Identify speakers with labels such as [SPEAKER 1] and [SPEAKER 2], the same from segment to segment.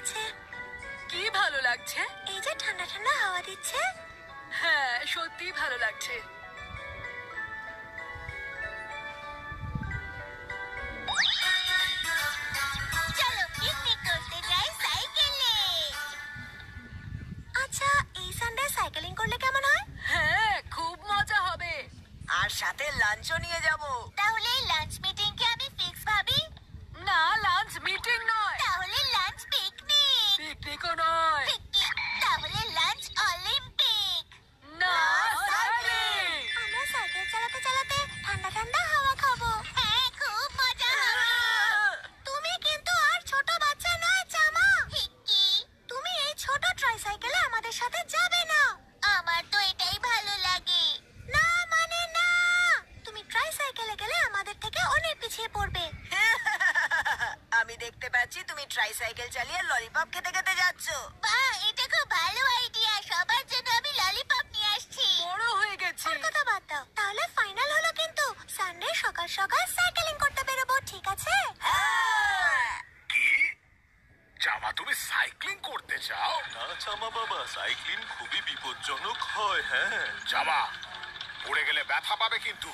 [SPEAKER 1] লাগছে।
[SPEAKER 2] কি ভালো লাগছে?
[SPEAKER 1] এই যে ঠান্ডা ঠান্ডা হাওয়া দিচ্ছে।
[SPEAKER 2] হ্যাঁ, সত্যি ভালো লাগছে।
[SPEAKER 1] চলো পিকনিক করতে যাই সাইকেলে। আচ্ছা, এই সানডে সাইকেলিং করলে কেমন হয়?
[SPEAKER 2] হ্যাঁ, খুব মজা হবে।
[SPEAKER 3] আর সাথে লাঞ্চও নিয়ে যাব।
[SPEAKER 1] তাহলে লাঞ্চ মিটিং কে আমি ফিক্স ভাবি?
[SPEAKER 2] না, লাঞ্চ মিটিং নয়,
[SPEAKER 1] তাহলে লাঞ্চ পিকনিক।
[SPEAKER 2] পিকনিকও নয়।
[SPEAKER 1] তাহলে লাঞ্চ অলিম্পিক।
[SPEAKER 2] না, সাইক্লিং।
[SPEAKER 1] আমরা সাইকেল চালাতে চালাতে ঠান্ডা ঠান্ডা হাওয়া খাবো। হ্যাঁ, খুব মজা হবে। তুমি কিন্তু আর ছোট বাচ্চা নয় জামা। তুমি এই ছোট ট্রাইসাইকেলে আমাদের সাথে যাবে না। আমার তো এটাই ভালো লাগে। না মানে না, তুমি ট্রাইসাইকেলে গেলে আমাদের থেকে অনেক পিছিয়ে পড়বে।
[SPEAKER 3] আমি দেখতে পাচ্ছি তুমি ট্রাইসাইকেল চালিয়ে ললিপপ খেতে খেতে যাচ্ছ।
[SPEAKER 1] বাহ, এটা খুব ভালো আইডিয়া। সবার জন্য আমি ললিপপ নিয়ে আসছি।
[SPEAKER 2] বড় হয়ে গেছি।
[SPEAKER 1] ওর কথা বাদ দাও। তাহলে ফাইনাল হলো কিন্তু সানডে সকাল সকাল সাইকেলিং করতে বেরোবো, ঠিক আছে?
[SPEAKER 4] কি জামা, তুমি সাইক্লিং করতে চাও?
[SPEAKER 5] না জামা বাবা, সাইক্লিং খুবই বিপজ্জনক হয়। হ্যাঁ
[SPEAKER 4] জামা, পড়ে গেলে ব্যথা পাবে কিন্তু।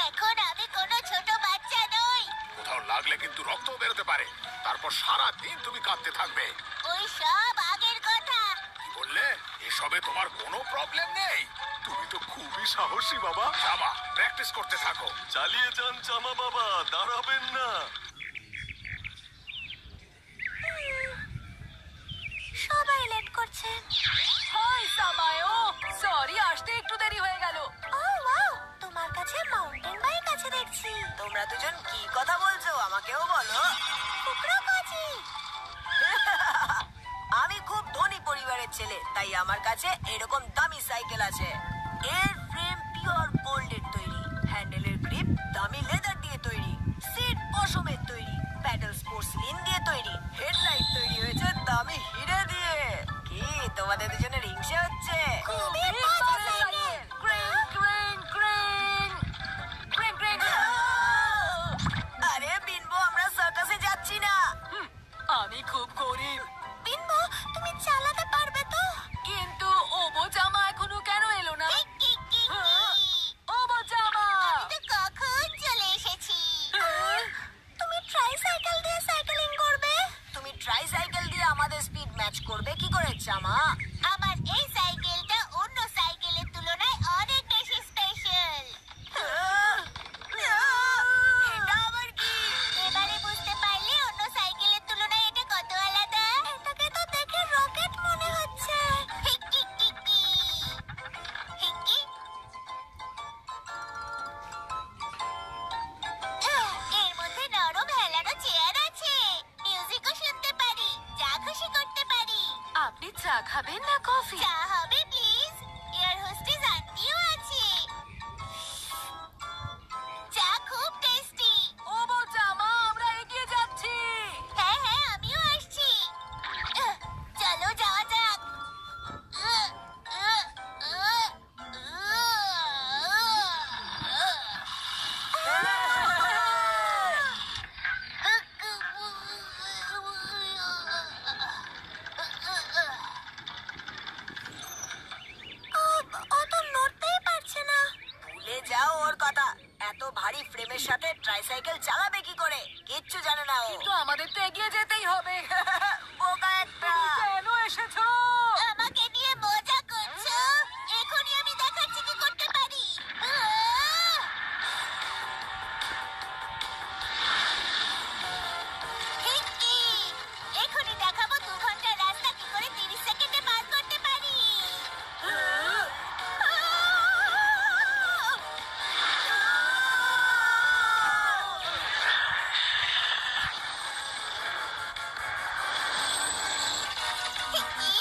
[SPEAKER 1] এখন আমি কোনো ছোট বাচ্চা নই।
[SPEAKER 4] কোথাও লাগলে কিন্তু রক্ত বেরোতে পারে। তারপর সারা দিন তুমি কাঁদতে থাকবে।
[SPEAKER 1] ওই সব আগের কথা।
[SPEAKER 4] কি বললে? এসবে তোমার কোনো প্রবলেম নেই?
[SPEAKER 5] তুমি তো খুবই সাহসী বাবা।
[SPEAKER 4] জামা, প্র্যাকটিস করতে থাকো।
[SPEAKER 5] চালিয়ে যান জামা বাবা, দাঁড়াবেন না।
[SPEAKER 1] সবাই লেট করছে।
[SPEAKER 2] হাই সামায়ো, সরি আসতে একটু দেরি হয়ে গেল।
[SPEAKER 1] ও ওয়াও, তোমার কাছে মাউন্টেন বাইক আছে দেখছি।
[SPEAKER 3] তোমরা দুজন কি কথা বলছো আমাকেও বলো।
[SPEAKER 1] টুকরো কাজি।
[SPEAKER 3] আমি খুব ধনী পরিবারের ছেলে, তাই আমার কাছে এরকম দামি সাইকেল আছে। এর ফ্রেম পিওর গোল্ডের তৈরি, হ্যান্ডেলের গ্রিপ দামি লেদার দিয়ে তৈরি, সিট পশমের তৈরি, প্যাডেল স্পোর্টস লিন দিয়ে তৈরি, হেডলাইট তৈরি হয়েছে দামি হিরে দিয়ে। কি তোমাদের দুজনের হিংসে হচ্ছে?
[SPEAKER 1] খুবই মজা সাইকেল।
[SPEAKER 2] ক্রিং ক্রিং ক্রিং ক্রিং ক্রিং।
[SPEAKER 3] আরে বিনবো, আমরা সার্কাসে যাচ্ছি না।
[SPEAKER 2] আমি খুব গরিব।
[SPEAKER 1] বিনবো, তুমি চালাতে পারবে তো?
[SPEAKER 2] কিন্তু ওবো জামা এখনো কেন এলো না? ওবো জামা।
[SPEAKER 1] আমি তো কখন চলে এসেছি। তুমি ট্রাইসাইকেল দিয়ে সাইকেলিং করবে?
[SPEAKER 3] তুমি ট্রাইসাইকেল দিয়ে আমাদের স্পিড ম্যাচ করবে কি করে জামা?
[SPEAKER 1] আমার এই সাইকেলটা অন্য সাইকেলের তুলনায় অনেক বেশি স্পেশাল।
[SPEAKER 3] এটা আবার কি?
[SPEAKER 1] এবারে বুঝতে পারলে অন্য সাইকেলের তুলনায় এটা কত আলাদা? এটাকে তো দেখে রকেট মনে হচ্ছে। Hicky Hicky Hicky. এর মধ্যে নরম হেলানো চেয়ার আছে। মিউজিকও শুনতে পারি, যা খুশি করতে পারি।
[SPEAKER 2] আপনি চা খাবেন না কফি?
[SPEAKER 1] চা হবে প্লিজ। এয়ার হোস্টেস আন্টিও আছে। চা খুব টেস্টি।
[SPEAKER 2] ওবো জামা, আমরা এগিয়ে যাচ্ছি।
[SPEAKER 1] হ্যাঁ হ্যাঁ, আমিও আসছি। চলো যাওয়া যাক। ও তো নড়তেই পারছে না।
[SPEAKER 3] ভুলে যাও ওর কথা। এত ভারী ফ্রেমের সাথে ট্রাইসাইকেল চালাবে কি করে? কিচ্ছু জানে না ও।
[SPEAKER 2] কিন্তু আমাদের তো এগিয়ে যেতেই হবে।
[SPEAKER 3] বোকা একটা।
[SPEAKER 2] কেন এসেছো?
[SPEAKER 1] আমাকে নিয়ে মজা করছো? এখনই আমি দেখাচ্ছি কি করতে পারি। হিকি, এখনই দেখাবো 2 ঘন্টার রাস্তা কি করে 30 সেকেন্ডে পার করতে পারি। হিকি,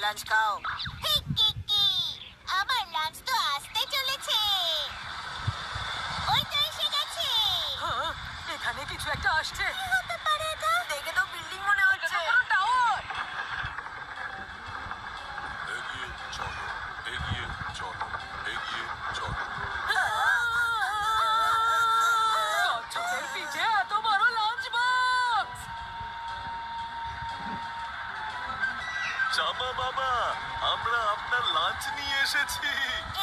[SPEAKER 3] লাঞ্চ খাও।
[SPEAKER 1] আমার লাঞ্চ তো আসতে চলেছে। ওই তো এসে গেছে।
[SPEAKER 2] হ্যাঁ, এখানে কিছু একটা আসছে।
[SPEAKER 1] কি হতে পারে এটা?
[SPEAKER 3] দেখে তো বিল্ডিং মনে হচ্ছে।
[SPEAKER 2] টাওয়ার।
[SPEAKER 5] এগিয়ে চলো, এগিয়ে চলো, এগিয়ে চলো।
[SPEAKER 2] কচ্ছপের পিঠে এত বড় লাঞ্চ বক্স।
[SPEAKER 5] জামা বাবা, আমরা আপনার লাঞ্চ নিয়ে এসেছি।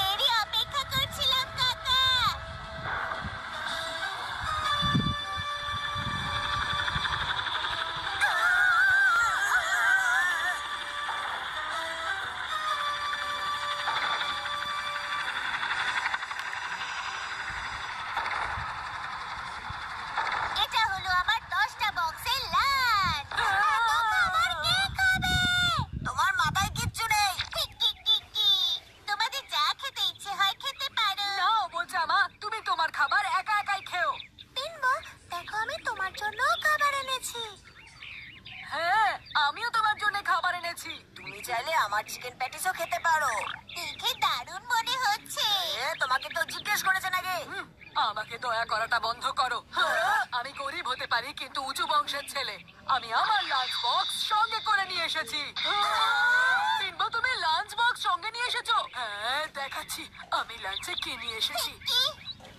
[SPEAKER 1] এরই অপেক্ষা করছিলাম কাকা। এটা হলো আমার 10টা বক্সের লাঞ্চ। আমার কে খাবে?
[SPEAKER 3] তোমার মাথায় কিচ্ছু নেই।
[SPEAKER 1] তোমাদের যা খেতে ইচ্ছে হয় খেতে পারো।
[SPEAKER 2] না জামা, তুমি তোমার খাবার একা একাই খেও।
[SPEAKER 1] পিনবো, দেখো আমি তোমার জন্য খাবার এনেছি।
[SPEAKER 2] হ্যাঁ, আমিও তোমার জন্য খাবার এনেছি।
[SPEAKER 3] তুমি চাইলে আমার চিকেন প্যাটিসও খেতে পারো।
[SPEAKER 1] দেখে দারুণ মনে হচ্ছে।
[SPEAKER 3] তোমাকে তো জিজ্ঞেস করেছে নাকি?
[SPEAKER 2] আমাকে দয়া করাটা বন্ধ করো। আমি গরিব হতে পারি কিন্তু উঁচু বংশের ছেলে। আমি আমার লাঞ্চ বক্স সঙ্গে করে নিয়ে এসেছি। পিনবো, তুমি লাঞ্চ বক্স সঙ্গে নিয়ে এসেছো? হ্যাঁ, দেখাচ্ছি আমি লাঞ্চে কি নিয়ে এসেছি।
[SPEAKER 1] কি?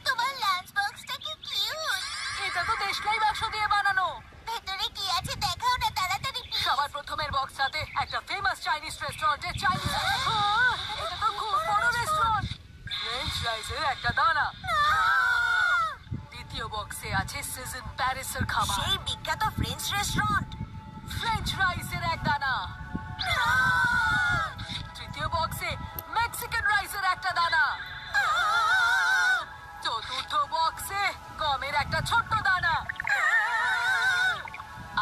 [SPEAKER 1] তোমার লাঞ্চ বক্সটা কি কিউট।
[SPEAKER 2] এটা তো দেশলাই বাক্স দিয়ে বানানো।
[SPEAKER 1] ভেতরে কি আছে দেখাও না তাড়াতাড়ি please।
[SPEAKER 2] সবার প্রথমের বক্সটাতে একটা ফেমাস চাইনিজ রেস্টুরেন্টের চাইনিজ। এটা তো খুব বড় রেস্টুরেন্ট। ফ্রেঞ্চ রাইসের একটা দানা। দ্বিতীয় বক্সে আছে সিজন প্যারিসের খাবার।
[SPEAKER 3] সেই বিখ্যাত ফ্রেঞ্চ রেস্টুরেন্ট।
[SPEAKER 2] ফ্রেঞ্চ রাইসের এক দানা। তৃতীয় বক্সে মেক্সিকান রাইসের একটা দানা। চতুর্থ বক্সে গমের একটা ছোট্ট দানা।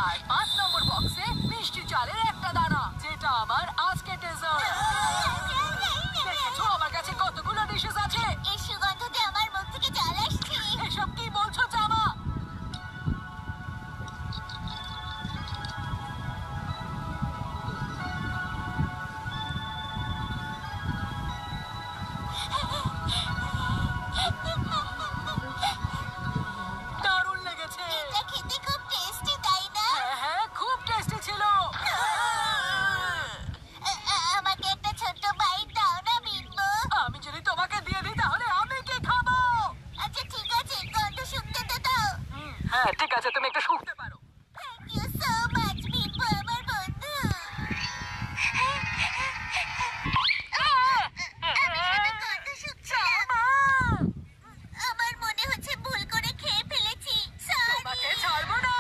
[SPEAKER 2] আর 5 নম্বর বক্সে মিষ্টি চালের একটা দানা, যেটা আমার আজকে ডেজার্ট। দেখেছো আমার কাছে কতগুলো ডিশেস আছে?
[SPEAKER 1] এই সুগন্ধতে আমার মুখ থেকে জল আসছে।
[SPEAKER 2] এসব কি বলছো জামা? দারুণ লেগেছে।
[SPEAKER 1] এটা খেতে খুব টেস্টি তাই না?
[SPEAKER 2] হ্যাঁ হ্যাঁ, খুব টেস্টি ছিল।
[SPEAKER 1] আমাকে একটা ছোট্ট বাইট দাও না বিনবো।
[SPEAKER 2] আমি যদি তোমাকে দিয়ে দিই তাহলে আমি কি খাবো?
[SPEAKER 1] আচ্ছা ঠিক আছে, গন্ধ শুকতে তো দাও।
[SPEAKER 2] হ্যাঁ ঠিক আছে, তুমি একটু শুকতে পারো।
[SPEAKER 1] থ্যাংক ইউ সো মাচ বিনবো আমার বন্ধু। আমি শুধু গন্ধ শুকছিলাম। আমার মনে হচ্ছে ভুল করে খেয়ে ফেলেছি।
[SPEAKER 2] তোমাকে
[SPEAKER 1] সরি।
[SPEAKER 2] ছাড়বো না।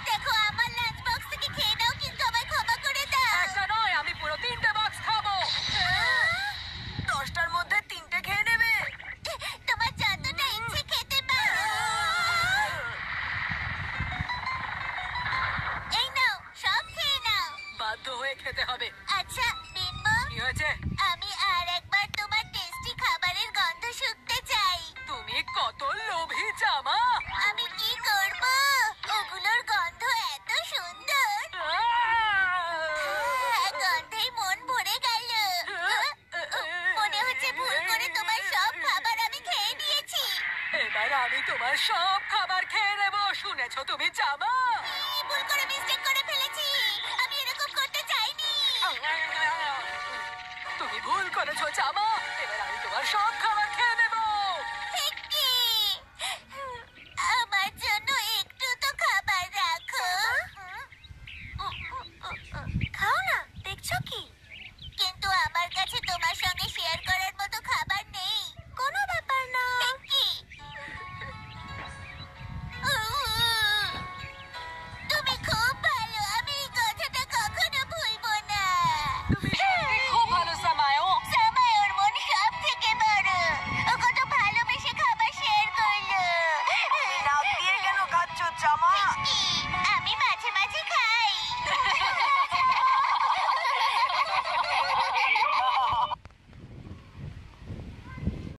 [SPEAKER 1] দেখো আমার লাঞ্চ বক্স থেকে খেয়ে নাও কিন্তু আমায় ক্ষমা করে দাও।
[SPEAKER 2] একটা নয়, আমি পুরো 3টে বক্স খাবো।
[SPEAKER 3] 10টার মধ্যে 3টে খেয়ে নেবে।
[SPEAKER 1] তোমার যতটা ইচ্ছে খেতে পারো। এই নাও, সব খেয়ে নাও।
[SPEAKER 2] বাধ্য হয়ে খেতে হবে।
[SPEAKER 1] আচ্ছা বিনবো,
[SPEAKER 2] কি হয়েছে?
[SPEAKER 1] আমি আর একবার তোমার টেস্টি খাবারের গন্ধ শুকতে চাই।
[SPEAKER 2] তুমি কত লোভী জামা।
[SPEAKER 1] আমি কি করব? ওগুলোর গন্ধ এত সুন্দর। গন্ধেই মন ভরে গেল। মনে হচ্ছে ভুল করে তোমার সব খাবার আমি খেয়ে নিয়েছি।
[SPEAKER 2] এবার আমি তোমার সব খাবার খেয়ে নেবো, শুনেছো তুমি জামা?
[SPEAKER 1] ভুল করে মিস্টেক করে ফেলেছি। আমি এরকম করতে চাইনি।
[SPEAKER 2] তুমি ভুল করেছো জামা। এবার আমি তোমার সব খাবার খেয়ে